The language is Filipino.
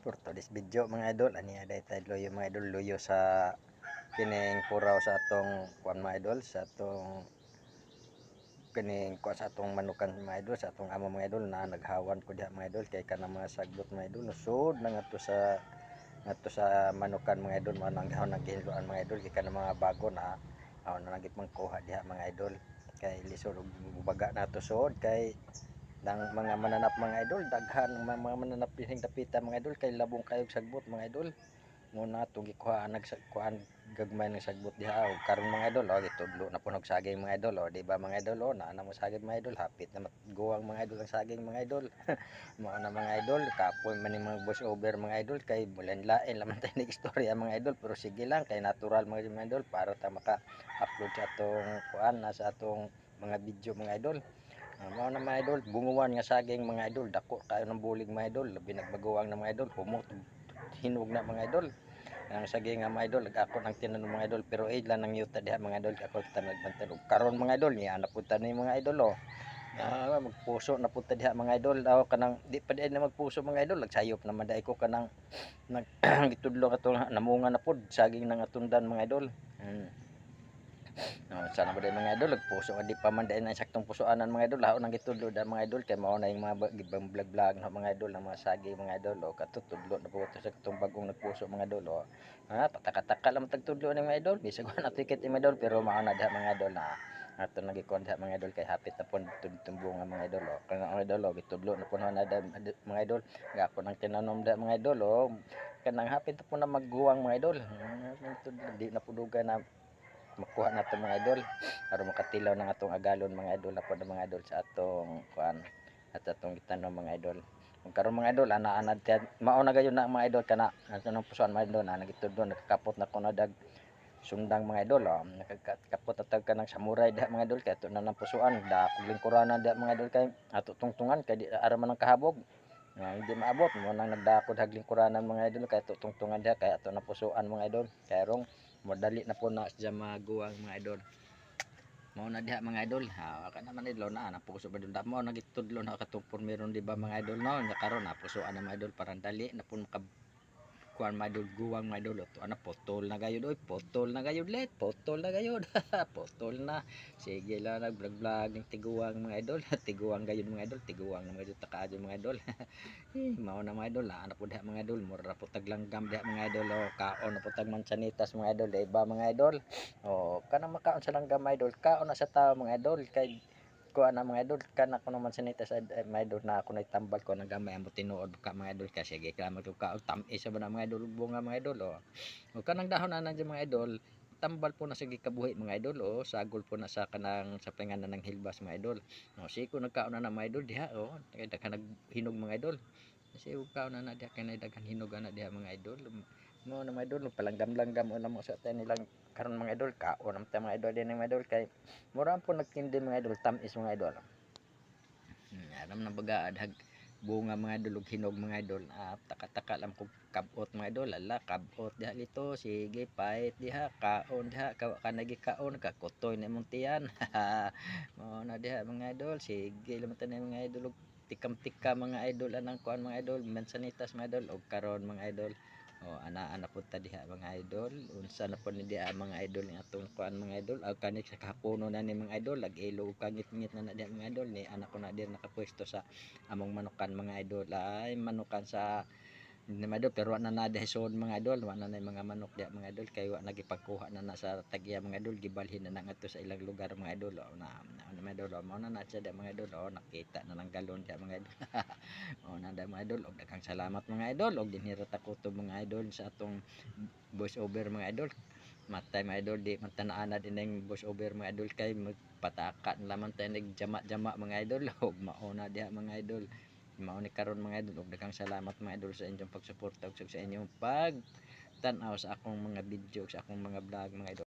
For today's video mga idol, ani aday tayo luyo mga idol, luyo sa kining puraw sa atong kuan mga idol, sa atong kining kuan sa atong manukan mga idol, sa atong amo mga idol na naghawan ko diha mga idol kay kanang mga sagbot mga idol lusod na ngadto sa manukan mga idol, mao nang gahon naghiluan mga idol kay kanang mga bago na aw na nagit man kuha diha mga idol kay lisod ug baga nato suod kay ng mga mananap mga idol, daghan mga mananap dining dapita mga idol kay labong kayog sagbot mga idol. Muna itong gikuhaan kuan gagmay ng sagbot diha o karon mga idol gitudlo na punog saging mga idol di ba mga idol naa na mo saging mga idol, hapit na matguwang mga idol ang saging mga idol. Mao na mga idol, kapoy man ni mga voice over mga idol kay bulan-lain laman tay nig istorya mga idol, pero sige lang kay natural mga idol para ta maka-upload sa atong kuan na sa atong mga video mga idol. Mao na mga idol, bunguan nga saging mga idol, dako kayo ng bulig mga idol, labi nagbaguwang na mga idol, humot hinog na mga idol. Ang saging nga mga idol, ako nang tinanong mga idol, pero lang nang yuta diha mga idol, ako tanag karon mga idol niya na punta ni mga idol magpuso na punta diha mga idol, kanang di pa di na magpuso mga idol, nagsayop naman dai ko kanang nag gitudlo ato namunga na pud saging nang atundan mga idol. Sana ba mga idol nagpuso di pa man dai na saktong pusoanan mga idol, laon nang gitudlo da mga idol kay mao na yung mga gibang vlog na mga idol ng mga saging mga idol katutudlo na po sa katong bagong nagpuso mga idol pataka-taka lang tagtudlo ni mga idol bisag wala ticket ni mga idol, pero mao na diha mga idol na ato nagikon diha mga idol kay hapit na pud tumbong mga idol kanang mga idol gitudlo na pud na mga idol gako nang tinanom diha mga idol kanang hapit na pud na magguwang mga idol. Di na pudugan na makuha nato mga idol aron makatilaw ng atong agalon mga idol na pod mga idol sa atong kuan at atong gitanom mga idol. Kung karon mga idol ana mao na gayon na mga idol kana ato nang pusuan mga idol na nagitudlo nakakapot na kuno dag sundang mga idol nakakapot atag kanang samurai diha mga idol kay ato na nang pusuan dakog lingkuranan diha mga idol kay ato tungtungan kay di ara man ang kahabog hindi maabot mo nang nagdakod hagling kuranan mga idol kay ato tungtungan diha kay ato na pusuan mga idol kay rong madali na po na siya maguwang mga idol. Mao na diha mga idol ka naman idol na puso ba dun mo nagitudlo na katupon meron di ba mga idol no karon na pusuan na mga idol parang dali na po kuan mga idol guwang mga idol to ana potol na gayud oy potol na gayud let potol na gayud potol na sige lang nag vlog ning tiguwang mga idol tiguwang gayud mga idol tiguwang na mga idol takaayo mga idol. Mao na mga idol ana pud diha mga idol mura pud tag langgam diha mga idol kaon na pud tag mansanitas mga idol di ba mga idol kanang makaon sa langgam mga idol kaon na sa tao mga idol kay kuha na mga idol kana ko naman sanitas mga idol na ako nagtambal ko nang gamay amo tinuod ka mga idol kasi sige ka magtuka tamis sa mga idol bunga mga idol o kanang dahon na nandiyan mga idol tambal po na sige kabuhi mga idol sagol po na sa kanang sa pinganan ng hilbas mga idol siko nagkaon na mga idol diha kay daghan naghinog mga idol kasi kaon na diha kay daghan hinog na diha mga idol mo na mga idol palanggam-langgam una mo sa tayo nilang karon mga idol kaon naman tayo mga idol din mga idol kay mura po nagtindi mga idol tamis mga idol. Aram na baga adag bunga mga idol ug hinog mga idol taka-taka lang kog kabot mga idol ala kabot diha lito sige pait diha kaon diha ka nagi kaon kakutoy na imong tiyan. Mao na diha mga idol sige laman ta mga idol ug tikam-tikam mga idol anang kuan mga idol mansanitas mga idol og karon mga idol ana pud ta diha mga idol unsa na pud ni diha mga idol ni atong kuan mga idol kani sa kahapono na ni mga idol lag-ilo ug kangit-ngit na diha mga idol ni anak ko na diha nakapwesto sa among manukan mga idol ay manukan sa ni mga idol pero wala na diha suod mga idol wala na mga manok diha mga idol kay wala nagipagkuha na sa tagya mga idol gibalhin na ngadto sa ilang lugar mga idol na mga idol mao na siya diha mga idol nakita na ng galon diha mga idol. O nanda mga idol og daghang salamat mga idol og dinhirat ako to mga idol sa atong voice over mga idol matay mga idol di man tanaana dineng voice over mga idol kay magpataka naman tayo nagjama-jama mga idol og mauna diha mga idol mao ni karon mga idol og daghang salamat mga idol sa inyong pagsuporta ug sa inyong pag tan-aw sa akong mga video sa akong mga vlog mga idol.